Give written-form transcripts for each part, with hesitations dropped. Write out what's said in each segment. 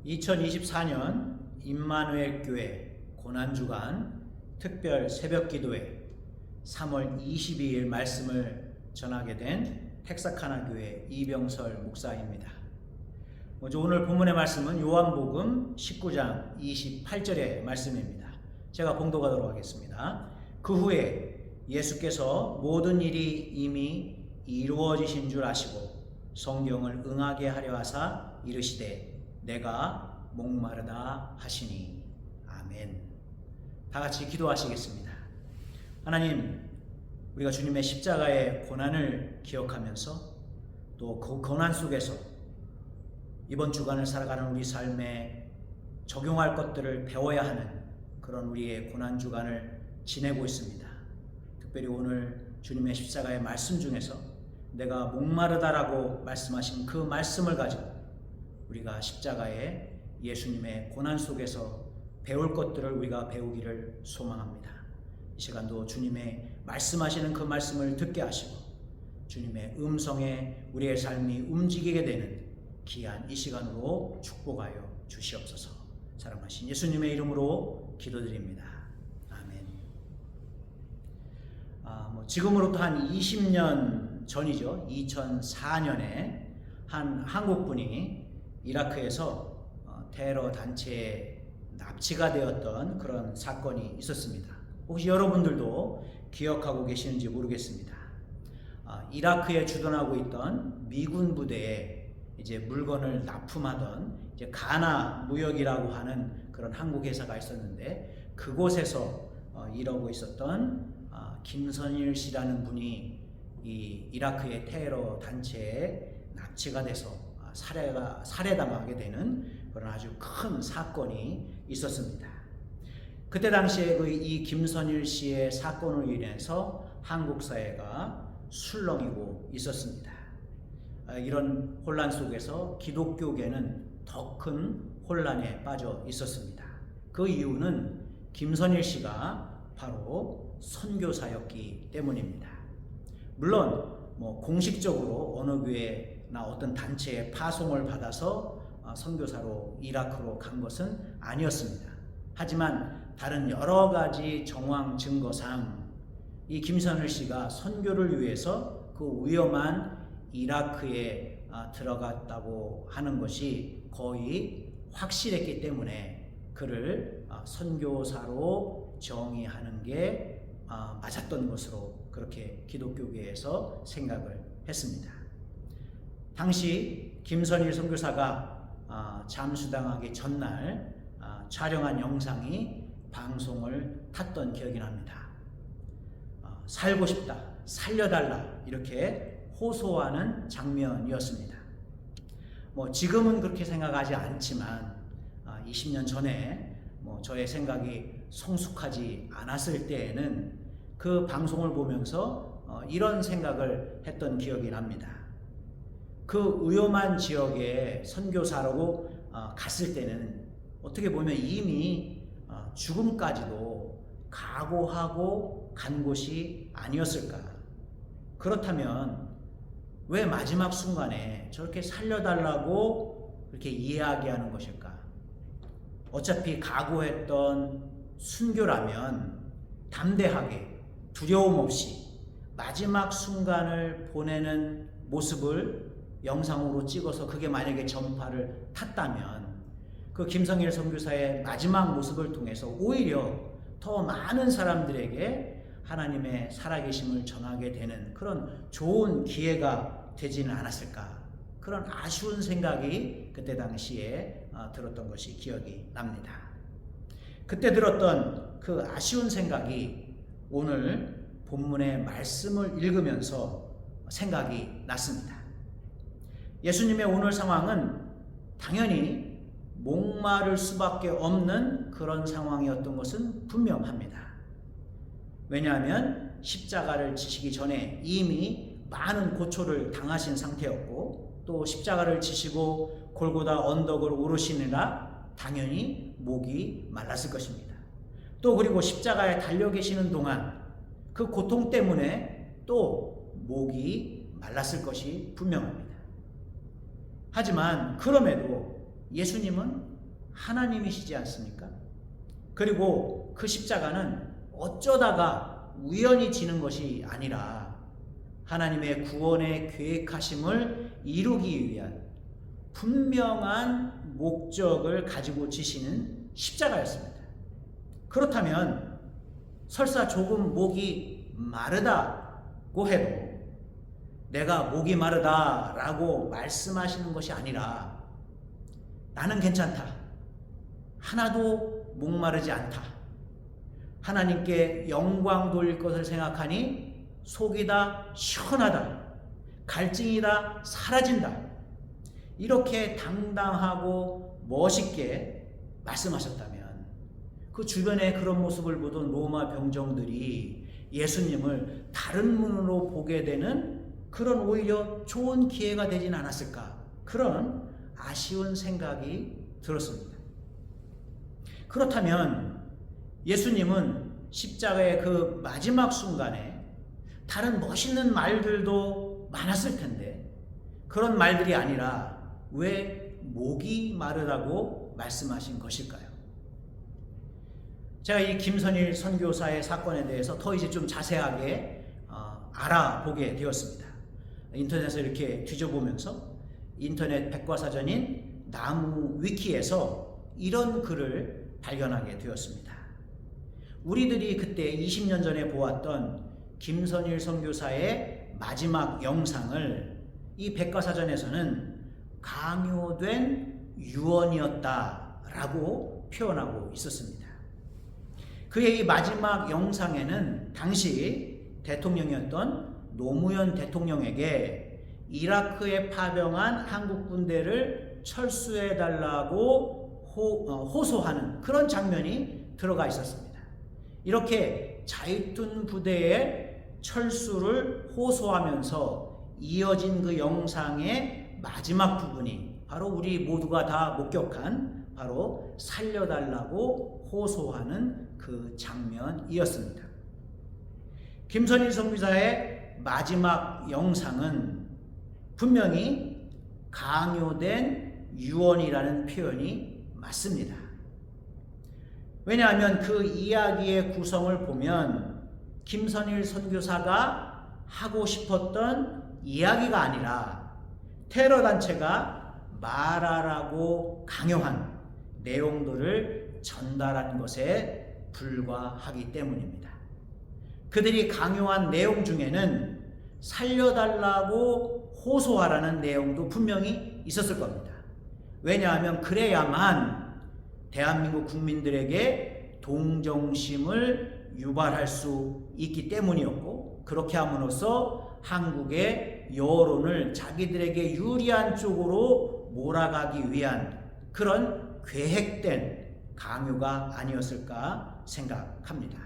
2024년 임마누엘 교회 고난주간 특별 새벽기도회 3월 22일 말씀을 전하게 된 텍사카나 교회 이병설 목사입니다. 먼저 오늘 본문의 말씀은 요한복음 19장 28절의 말씀입니다. 제가 봉독하도록 하겠습니다. 그 후에 예수께서 모든 일이 이미 이루어지신 줄 아시고 성경을 응하게 하려 하사 이르시되 내가 목마르다 하시니. 아멘. 다 같이 기도하시겠습니다. 하나님, 우리가 주님의 십자가의 고난을 기억하면서 또 그 고난 속에서 이번 주간을 살아가는 우리 삶에 적용할 것들을 배워야 하는 그런 우리의 고난 주간을 지내고 있습니다. 특별히 오늘 주님의 십자가의 말씀 중에서 내가 목마르다라고 말씀하신 그 말씀을 가지고 우리가 십자가의 예수님의 고난 속에서 배울 것들을 우리가 배우기를 소망합니다. 이 시간도 주님의 말씀하시는 그 말씀을 듣게 하시고 주님의 음성에 우리의 삶이 움직이게 되는 귀한 이 시간으로 축복하여 주시옵소서. 사랑하신 예수님의 이름으로 기도드립니다. 아멘. 지금으로부터 한 20년 전이죠. 2004년에 한 한국분이 이라크에서 테러 단체에 납치가 되었던 그런 사건이 있었습니다. 혹시 여러분들도 기억하고 계시는지 모르겠습니다. 이라크에 주둔하고 있던 미군 부대에 이제 물건을 납품하던 이제 가나 무역이라고 하는 그런 한국 회사가 있었는데 그곳에서 일하고 있었던 김선일 씨라는 분이 이 이라크의 테러 단체에 납치가 돼서 살해당하게 되는 그런 아주 큰 사건이 있었습니다. 그때 당시에 이 김선일 씨의 사건으로 인해서 한국 사회가 술렁이고 있었습니다. 이런 혼란 속에서 기독교계는 더 큰 혼란에 빠져 있었습니다. 그 이유는 김선일 씨가 바로 선교사였기 때문입니다. 물론 공식적으로 어느 교회나 어떤 단체에 파송을 받아서 선교사로 이라크로 간 것은 아니었습니다. 하지만 다른 여러 가지 정황 증거상 이 김선일 씨가 선교를 위해서 그 위험한 이라크에 들어갔다고 하는 것이 거의 확실했기 때문에 그를 선교사로 정의하는 게 맞았던 것으로 그렇게 기독교계에서 생각을 했습니다. 당시 김선일 선교사가 잠수당하기 전날 촬영한 영상이 방송을 탔던 기억이 납니다. 살고 싶다, 살려달라 이렇게 호소하는 장면이었습니다. 지금은 그렇게 생각하지 않지만 20년 전에 저의 생각이 성숙하지 않았을 때에는 그 방송을 보면서 이런 생각을 했던 기억이 납니다. 그 위험한 지역에 선교사로 갔을 때는 어떻게 보면 이미 죽음까지도 각오하고 간 곳이 아니었을까? 그렇다면 왜 마지막 순간에 저렇게 살려달라고 그렇게 이야기하는 것일까? 어차피 각오했던 순교라면 담대하게 두려움 없이 마지막 순간을 보내는 모습을 영상으로 찍어서 그게 만약에 전파를 탔다면 그 김성일 선교사의 마지막 모습을 통해서 오히려 더 많은 사람들에게 하나님의 살아계심을 전하게 되는 그런 좋은 기회가 되지는 않았을까? 그런 아쉬운 생각이 그때 당시에 들었던 것이 기억이 납니다. 그때 들었던 그 아쉬운 생각이 오늘 본문의 말씀을 읽으면서 생각이 났습니다. 예수님의 오늘 상황은 당연히 목마를 수밖에 없는 그런 상황이었던 것은 분명합니다. 왜냐하면 십자가를 지시기 전에 이미 많은 고초를 당하신 상태였고 또 십자가를 지시고 골고다 언덕을 오르시느라 당연히 목이 말랐을 것입니다. 또 그리고 십자가에 달려 계시는 동안 그 고통 때문에 또 목이 말랐을 것이 분명합니다. 하지만 그럼에도 예수님은 하나님이시지 않습니까? 그리고 그 십자가는 어쩌다가 우연히 지는 것이 아니라 하나님의 구원의 계획하심을 이루기 위한 분명한 목적을 가지고 지시는 십자가였습니다. 그렇다면 설사 조금 목이 마르다고 해도 내가 목이 마르다라고 말씀하시는 것이 아니라 나는 괜찮다. 하나도 목마르지 않다. 하나님께 영광 돌릴 것을 생각하니 속이 다 시원하다. 갈증이 다 사라진다. 이렇게 당당하고 멋있게 말씀하셨다면 그 주변에 그런 모습을 보던 로마 병정들이 예수님을 다른 눈으로 보게 되는 그런 오히려 좋은 기회가 되진 않았을까? 그런 아쉬운 생각이 들었습니다. 그렇다면 예수님은 십자가의 그 마지막 순간에 다른 멋있는 말들도 많았을 텐데 그런 말들이 아니라 왜 목이 마르다고 말씀하신 것일까요? 제가 이 김선일 선교사의 사건에 대해서 더 이제 좀 자세하게 알아보게 되었습니다. 인터넷에 이렇게 뒤져보면서 인터넷 백과사전인 나무 위키에서 이런 글을 발견하게 되었습니다. 우리들이 그때 20년 전에 보았던 김선일 선교사의 마지막 영상을 이 백과사전에서는 강요된 유언이었다라고 표현하고 있었습니다. 그의 이 마지막 영상에는 당시 대통령이었던 노무현 대통령에게 이라크에 파병한 한국 군대를 철수해달라고 호소하는 그런 장면이 들어가 있었습니다. 이렇게 자유툰 부대의 철수를 호소하면서 이어진 그 영상의 마지막 부분이 바로 우리 모두가 다 목격한 바로 살려달라고 호소하는 그 장면이었습니다. 김선일 선교사의 마지막 영상은 분명히 강요된 유언이라는 표현이 맞습니다. 왜냐하면 그 이야기의 구성을 보면 김선일 선교사가 하고 싶었던 이야기가 아니라 테러 단체가 말하라고 강요한 내용들을 전달한 것에 불과하기 때문입니다. 그들이 강요한 내용 중에는 살려달라고 호소하라는 내용도 분명히 있었을 겁니다. 왜냐하면 그래야만 대한민국 국민들에게 동정심을 유발할 수 있기 때문이었고, 그렇게 함으로써 한국의 여론을 자기들에게 유리한 쪽으로 몰아가기 위한 그런 계획된 강요가 아니었을까 생각합니다.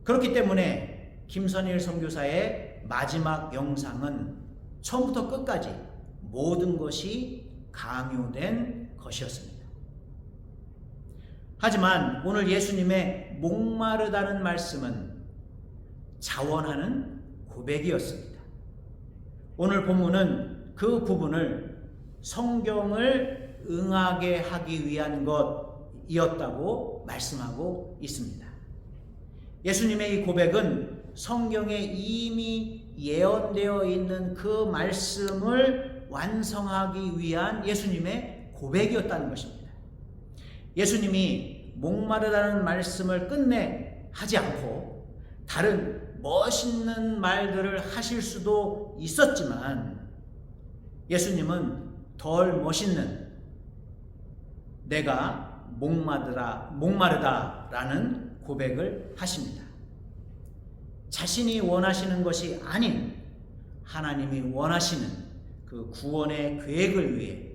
그렇기 때문에 김선일 선교사의 마지막 영상은 처음부터 끝까지 모든 것이 강요된 것이었습니다. 하지만 오늘 예수님의 목마르다는 말씀은 자원하는 고백이었습니다. 오늘 본문은 그 부분을 성경을 응하게 하기 위한 것이었다고 말씀하고 있습니다. 예수님의 이 고백은 성경에 이미 예언되어 있는 그 말씀을 완성하기 위한 예수님의 고백이었다는 것입니다. 예수님이 목마르다는 말씀을 끝내 하지 않고 다른 멋있는 말들을 하실 수도 있었지만 예수님은 덜 멋있는 내가 목마르다라는 고백을 하십니다. 자신이 원하시는 것이 아닌 하나님이 원하시는 그 구원의 계획을 위해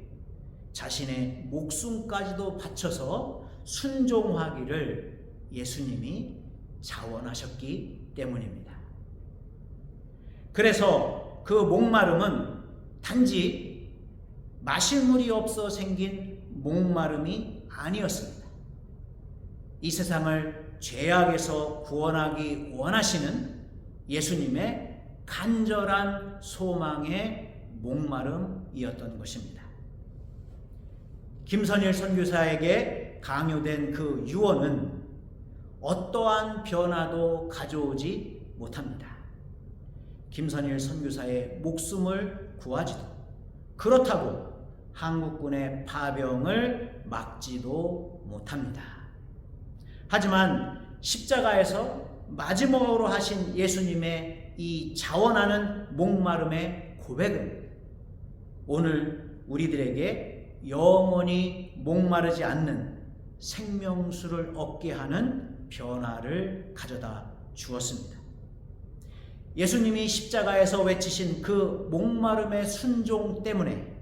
자신의 목숨까지도 바쳐서 순종하기를 예수님이 자원하셨기 때문입니다. 그래서 그 목마름은 단지 마실 물이 없어 생긴 목마름이 아니었습니다. 이 세상을 죄악에서 구원하기 원하시는 예수님의 간절한 소망의 목마름이었던 것입니다. 김선일 선교사에게 강요된 그 유언은 어떠한 변화도 가져오지 못합니다. 김선일 선교사의 목숨을 구하지도, 그렇다고 한국군의 파병을 막지도 못합니다. 하지만 십자가에서 마지막으로 하신 예수님의 이 자원하는 목마름의 고백은 오늘 우리들에게 영원히 목마르지 않는 생명수를 얻게 하는 변화를 가져다 주었습니다. 예수님이 십자가에서 외치신 그 목마름의 순종 때문에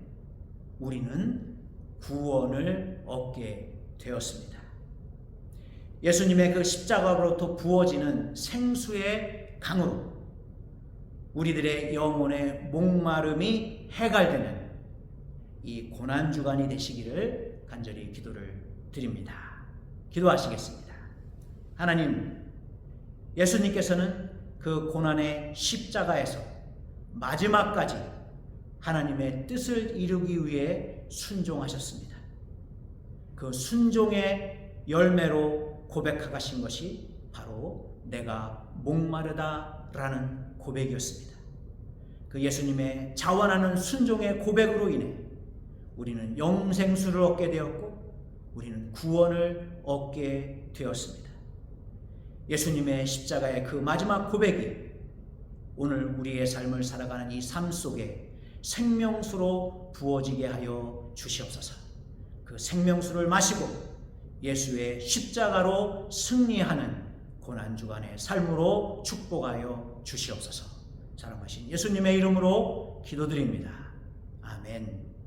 우리는 구원을 얻게 되었습니다. 예수님의 그 십자가로부터 부어지는 생수의 강으로 우리들의 영혼의 목마름이 해갈되는 이 고난주간이 되시기를 간절히 기도를 드립니다. 기도하시겠습니다. 하나님, 예수님께서는 그 고난의 십자가에서 마지막까지 하나님의 뜻을 이루기 위해 순종하셨습니다. 그 순종의 열매로 고백하신 것이 바로 내가 목마르다라는 고백이었습니다. 그 예수님의 자원하는 순종의 고백으로 인해 우리는 영생수를 얻게 되었고 우리는 구원을 얻게 되었습니다. 예수님의 십자가의 그 마지막 고백이 오늘 우리의 삶을 살아가는 이 삶 속에 생명수로 부어지게 하여 주시옵소서. 그 생명수를 마시고 예수의 십자가로 승리하는 고난주간의 삶으로 축복하여 주시옵소서. 사랑하신 예수님의 이름으로 기도드립니다. 아멘.